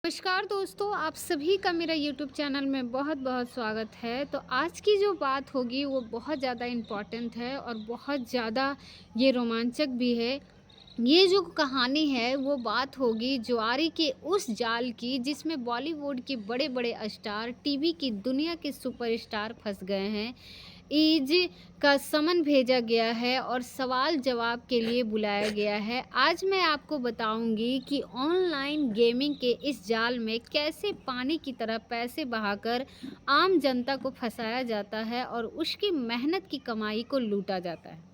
नमस्कार दोस्तों, आप सभी का मेरा यूट्यूब चैनल में बहुत बहुत स्वागत है। तो आज की जो बात होगी वो बहुत ज़्यादा इम्पॉर्टेंट है और बहुत ज़्यादा ये रोमांचक भी है। ये जो कहानी है वो बात होगी जुआरी के उस जाल की जिसमें बॉलीवुड के बड़े-बड़े स्टार, टीवी की दुनिया के सुपरस्टार फँस गए हैं। ईज का समन भेजा गया है और सवाल जवाब के लिए बुलाया गया है। आज मैं आपको बताऊंगी कि ऑनलाइन गेमिंग के इस जाल में कैसे पानी की तरह पैसे बहाकर आम जनता को फंसाया जाता है और उसकी मेहनत की कमाई को लूटा जाता है।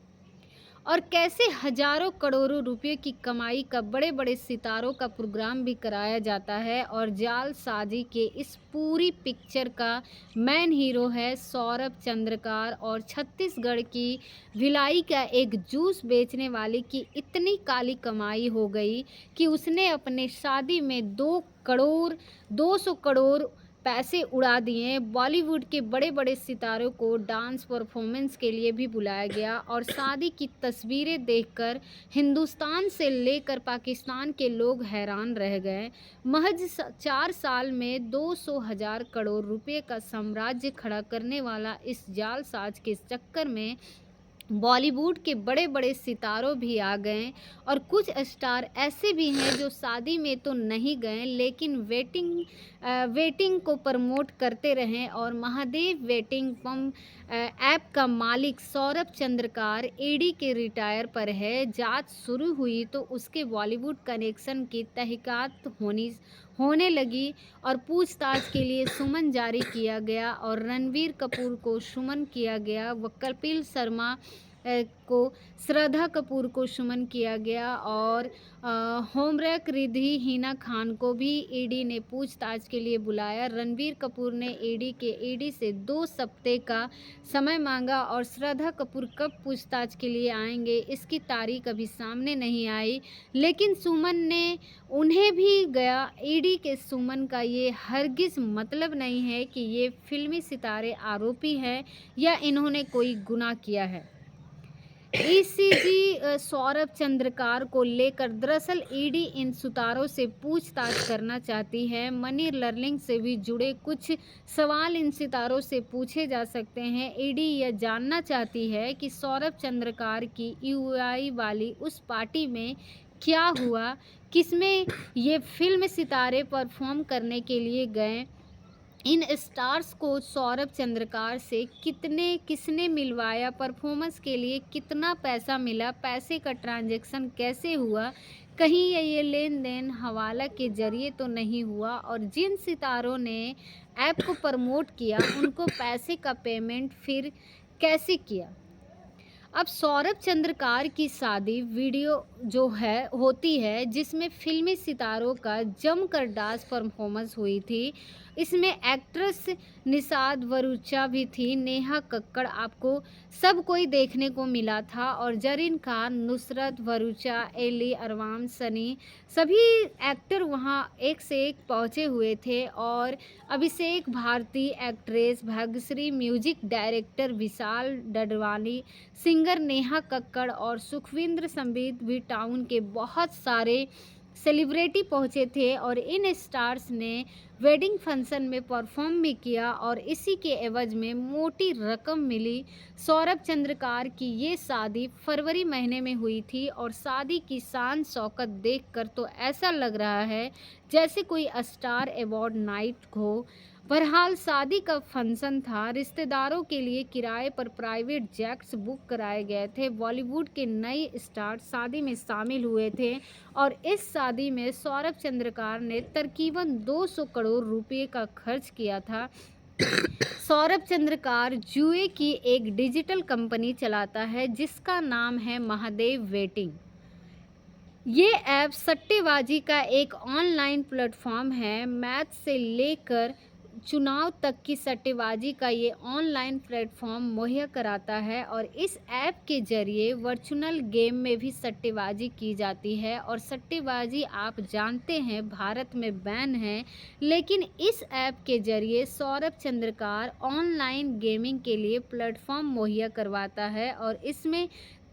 और कैसे हजारों करोड़ों रुपए की कमाई का बड़े-बड़े सितारों का प्रोग्राम भी कराया जाता है और जालसाजी के इस पूरी पिक्चर का मेन हीरो है सौरभ चंद्रकार और छत्तीसगढ़ की भिलाई का एक जूस बेचने वाले की इतनी काली कमाई हो गई कि उसने अपने शादी में 200 करोड़ पैसे उड़ा दिए। बॉलीवुड के बड़े-बड़े सितारों को डांस परफॉर्मेंस के लिए भी बुलाया गया और शादी की तस्वीरें देखकर हिंदुस्तान से लेकर पाकिस्तान के लोग हैरान रह गए। महज 4 साल में 200 हज़ार करोड़ रुपए का साम्राज्य खड़ा करने वाला इस जालसाज के चक्कर में बॉलीवुड के बड़े-बड़े सितारों भी आ गए और कुछ स्टार ऐसे भी हैं जो शादी में तो नहीं गए लेकिन वेटिंग को प्रमोट करते रहें और महादेव वेटिंग पम ऐप का मालिक सौरभ चंद्रकार ईडी के रिटायर पर है। जांच शुरू हुई तो उसके बॉलीवुड कनेक्शन की तहकीकात होने लगी और पूछताछ के लिए सुमन जारी किया गया और रणबीर कपूर को सुमन किया गया व कपिल शर्मा को श्रद्धा कपूर को सुमन किया गया और होमरक रिद्धि हिना खान को भी ईडी ने पूछताछ के लिए बुलाया। रणबीर कपूर ने ईडी से 2 सप्ताह का समय मांगा और श्रद्धा कपूर कब पूछताछ के लिए आएंगे इसकी तारीख अभी सामने नहीं आई, लेकिन सुमन ने उन्हें भी गया। ईडी के सुमन का ये हरगिज़ मतलब नहीं है कि ये फिल्मी सितारे आरोपी हैं या इन्होंने कोई गुनाह किया है। ईसीजी सौरभ चंद्रकार को लेकर दरअसल ईडी इन सितारों से पूछताछ करना चाहती है। मनी लर्निंग से भी जुड़े कुछ सवाल इन सितारों से पूछे जा सकते हैं। ईडी यह जानना चाहती है कि सौरभ चंद्रकार की यूआई वाली उस पार्टी में क्या हुआ, किसमें ये फिल्म सितारे परफॉर्म करने के लिए गए, इन स्टार्स को सौरभ चंद्रकार से किसने मिलवाया, परफॉर्मेंस के लिए कितना पैसा मिला, पैसे का ट्रांजैक्शन कैसे हुआ, कहीं ये लेन देन हवाला के जरिए तो नहीं हुआ और जिन सितारों ने ऐप को प्रमोट किया उनको पैसे का पेमेंट फिर कैसे किया। अब सौरभ चंद्रकार की शादी वीडियो जो है होती है जिसमें फिल्मी सितारों का जमकर डांस परफॉर्मेंस हुई थी। इसमें एक्ट्रेस निषाद वरूचा भी थी, नेहा कक्कड़ आपको सब कोई देखने को मिला था और जरीन खान, नुसरत भरूचा, एली अरवान, सनी सभी एक्टर वहां एक से एक पहुंचे हुए थे और Abhishek Bharti actress, Bhagyashree music director Vishal Dadwani, singer Neha Kakkar और सुखविंद्र संबित भी टाउन के बहुत सारे सेलिब्रिटी पहुंचे थे और इन स्टार्स ने वेडिंग फंक्शन में परफॉर्म भी किया और इसी के एवज में मोटी रकम मिली। सौरभ चंद्रकार की ये शादी फरवरी महीने में हुई थी और शादी की शान शौकत देखकर तो ऐसा लग रहा है जैसे कोई स्टार अवार्ड नाइट हो। बहरहाल शादी का फंक्शन था, रिश्तेदारों के लिए किराए पर प्राइवेट जेट्स बुक कराए गए थे। बॉलीवुड के नए स्टार शादी में शामिल हुए थे और इस शादी में सौरभ चंद्रकार ने तकरीबन 200 करोड़ रुपए का खर्च किया था। सौरभ चंद्रकार जुए की एक डिजिटल कंपनी चलाता है जिसका नाम है महादेव वेटिंग। ये ऐप सट्टेबाजी का एक ऑनलाइन प्लेटफॉर्म है। मैच से लेकर चुनाव तक की सट्टेबाजी का ये ऑनलाइन प्लेटफॉर्म मुहैया कराता है और इस ऐप के जरिए वर्चुअल गेम में भी सट्टेबाजी की जाती है और सट्टेबाजी आप जानते हैं भारत में बैन है, लेकिन इस ऐप के जरिए सौरभ चंद्रकार ऑनलाइन गेमिंग के लिए प्लेटफॉर्म मुहैया करवाता है और इसमें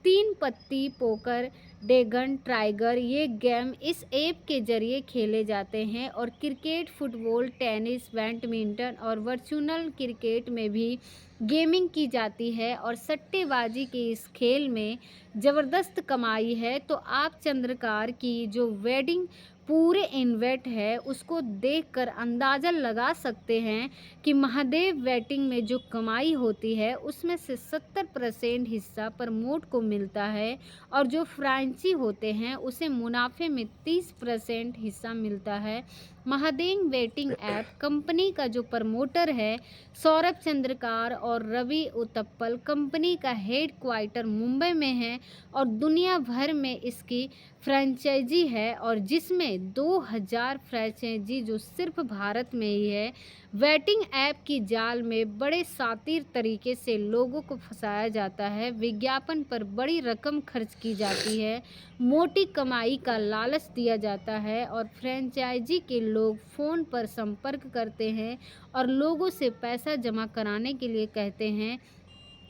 3 पत्ती पोकर, ड्रैगन टाइगर ये गेम इस ऐप के ज़रिए खेले जाते हैं और क्रिकेट, फुटबॉल, टेनिस, बैडमिंटन और वर्चुअल क्रिकेट में भी गेमिंग की जाती है और सट्टेबाजी के इस खेल में ज़बरदस्त कमाई है। तो आप चंद्रकार की जो वेडिंग पूरे इन्वेंट है उसको देखकर अंदाज़ा लगा सकते हैं कि महादेव वेटिंग में जो कमाई होती है उसमें से 70% हिस्सा प्रमोट को मिलता है और जो फ्रेंचाइजी होते हैं उसे मुनाफे में 30% हिस्सा मिलता है। महादेव वेटिंग ऐप कंपनी का जो प्रमोटर है सौरभ चंद्रकार और रवि उत्तपल, कंपनी का हेड क्वार्टर मुंबई में है और दुनिया भर में इसकी फ्रेंचाइजी है और जिसमें 2000 फ्रेंचाइजी जो सिर्फ भारत में ही है। वेटिंग ऐप की जाल में बड़े शातिर तरीके से लोगों को फंसाया जाता है, विज्ञापन पर बड़ी रकम खर्च की जाती है, मोटी कमाई का लालच दिया जाता है और फ्रेंचाइजी के लोग फ़ोन पर संपर्क करते हैं और लोगों से पैसा जमा कराने के लिए कहते हैं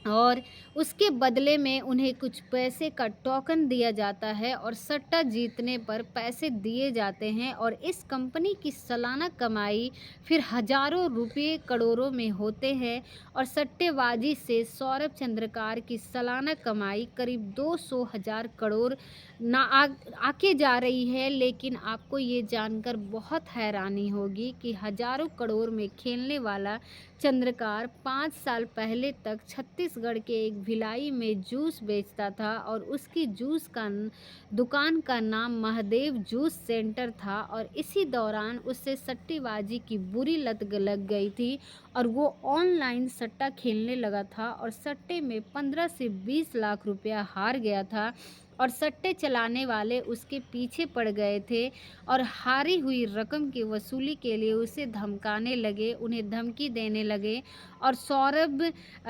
और उसके बदले में उन्हें कुछ पैसे का टोकन दिया जाता है और सट्टा जीतने पर पैसे दिए जाते हैं और इस कंपनी की सालाना कमाई फिर हजारों रुपये करोड़ों में होते हैं और सट्टेबाजी से सौरभ चंद्रकार की सालाना कमाई करीब 200,000 करोड़ ना आके जा रही है। लेकिन आपको ये जानकर बहुत हैरानी होगी कि हजारों करोड़ में खेलने वाला चंद्रकार 5 साल पहले तक छत्तीसगढ़ के एक भिलाई में जूस बेचता था और उसकी जूस का दुकान का नाम महादेव जूस सेंटर था और इसी दौरान उसे सट्टेबाजी की बुरी लत लग गई थी और वो ऑनलाइन सट्टा खेलने लगा था और सट्टे में 15 से 20 लाख रुपया हार गया था और सट्टे चलाने वाले उसके पीछे पड़ गए थे और हारी हुई रकम की वसूली के लिए उसे धमकाने लगे, उन्हें धमकी देने लगे और सौरभ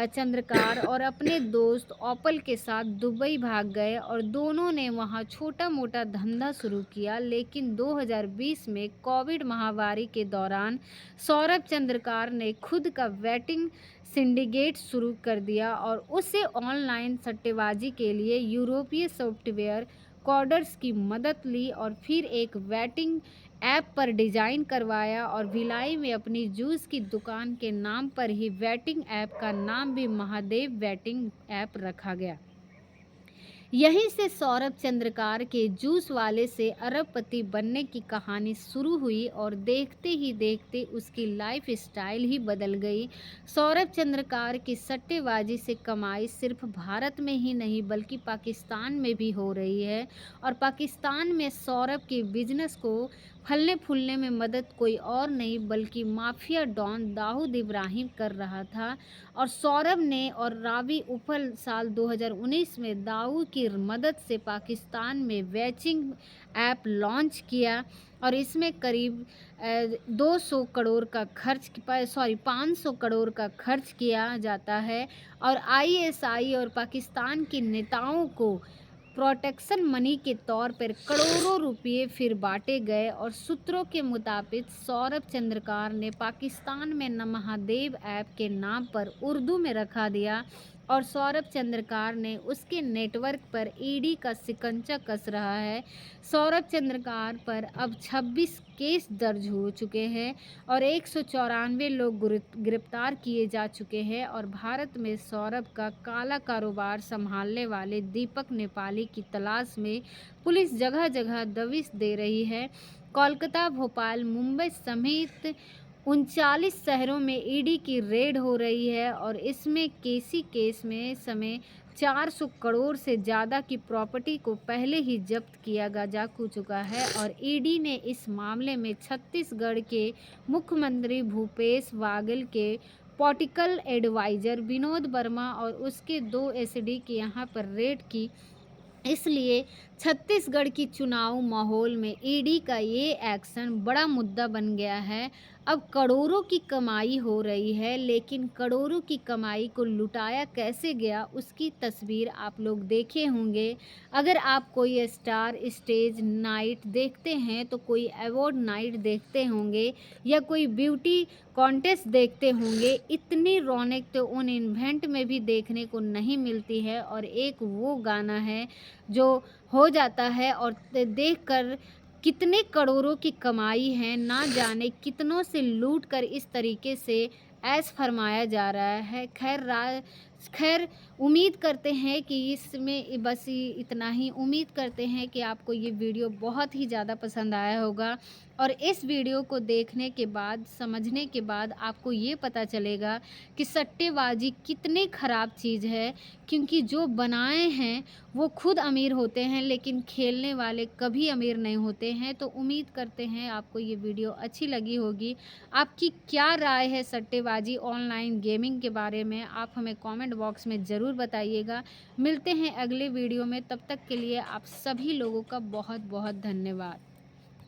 चंद्रकार और अपने दोस्त ओपल के साथ दुबई भाग गए और दोनों ने वहां छोटा मोटा धंधा शुरू किया। लेकिन 2020 में कोविड महामारी के दौरान सौरभ चंद्रकार ने खुद का वेटिंग सिंडिकेट शुरू कर दिया और उसे ऑनलाइन सट्टेबाजी के लिए यूरोपीय सॉफ्टवेयर कोडर्स की मदद ली और फिर एक वेटिंग ऐप पर डिज़ाइन करवाया और भिलाई में अपनी जूस की दुकान के नाम पर ही वेटिंग ऐप का नाम भी महादेव वेटिंग ऐप रखा गया। यहीं से सौरभ चंद्रकार के जूस वाले से अरबपति बनने की कहानी शुरू हुई और देखते ही देखते उसकी लाइफ स्टाइल ही बदल गई। सौरभ चंद्रकार की सट्टेबाजी से कमाई सिर्फ भारत में ही नहीं बल्कि पाकिस्तान में भी हो रही है और पाकिस्तान में सौरभ के बिजनेस को फलने फूलने में मदद कोई और नहीं बल्कि माफिया डॉन दाऊद इब्राहिम कर रहा था और सौरभ ने और रावी उफल साल 2019 में दाऊद की मदद से पाकिस्तान में वेचिंग ऐप लॉन्च किया और इसमें करीब 200 करोड़ का खर्च 500 करोड़ का खर्च किया जाता है और आईएसआई और पाकिस्तान के नेताओं को प्रोटेक्शन मनी के तौर पर करोड़ों रुपए फिर बांटे गए और सूत्रों के मुताबिक सौरभ चंद्रकार ने पाकिस्तान में महादेव ऐप के नाम पर उर्दू में रखा दिया और सौरभ चंद्रकार ने उसके नेटवर्क पर ईडी का शिकंजा कस रहा है। सौरभ चंद्रकार पर अब 26 केस दर्ज हो चुके हैं और 194 लोग गिरफ्तार किए जा चुके हैं और भारत में सौरभ का काला कारोबार संभालने वाले दीपक नेपाली की तलाश में पुलिस जगह जगह दबिश दे रही है। कोलकाता, भोपाल, मुंबई समेत 39 शहरों में ईडी की रेड हो रही है और इसमें केस में समय 400 करोड़ से ज़्यादा की प्रॉपर्टी को पहले ही जब्त किया जा चुका है और ईडी ने इस मामले में छत्तीसगढ़ के मुख्यमंत्री भूपेश बाघेल के पॉलिटिकल एडवाइज़र विनोद वर्मा और उसके 2 एसडी के यहाँ पर रेड की। इसलिए छत्तीसगढ़ की चुनाव माहौल में ईडी का ये एक्शन बड़ा मुद्दा बन गया है। अब करोड़ों की कमाई हो रही है लेकिन करोड़ों की कमाई को लुटाया कैसे गया उसकी तस्वीर आप लोग देखे होंगे। अगर आप कोई स्टार स्टेज नाइट देखते हैं तो कोई अवार्ड नाइट देखते होंगे या कोई ब्यूटी कॉन्टेस्ट देखते होंगे, इतनी रौनक तो उन इवेंट में भी देखने को नहीं मिलती है। और एक वो गाना है जो हो जाता है और देखकर कितने करोड़ों की कमाई है, ना जाने कितनों से लूट कर इस तरीके से ऐश फरमाया जा रहा है। खैर उम्मीद करते हैं कि इसमें बस इतना ही। उम्मीद करते हैं कि आपको ये वीडियो बहुत ही ज़्यादा पसंद आया होगा और इस वीडियो को देखने के बाद, समझने के बाद आपको ये पता चलेगा कि सट्टेबाज़ी कितनी ख़राब चीज़ है, क्योंकि जो बनाए हैं वो खुद अमीर होते हैं लेकिन खेलने वाले कभी अमीर नहीं होते हैं। तो उम्मीद करते हैं आपको ये वीडियो अच्छी लगी होगी। आपकी क्या राय है सट्टेबाज़ी ऑनलाइन गेमिंग के बारे में, आप हमें कमेंट बॉक्स में ज़रूर बताइएगा। मिलते हैं अगले वीडियो में, तब तक के लिए आप सभी लोगों का बहुत बहुत धन्यवाद।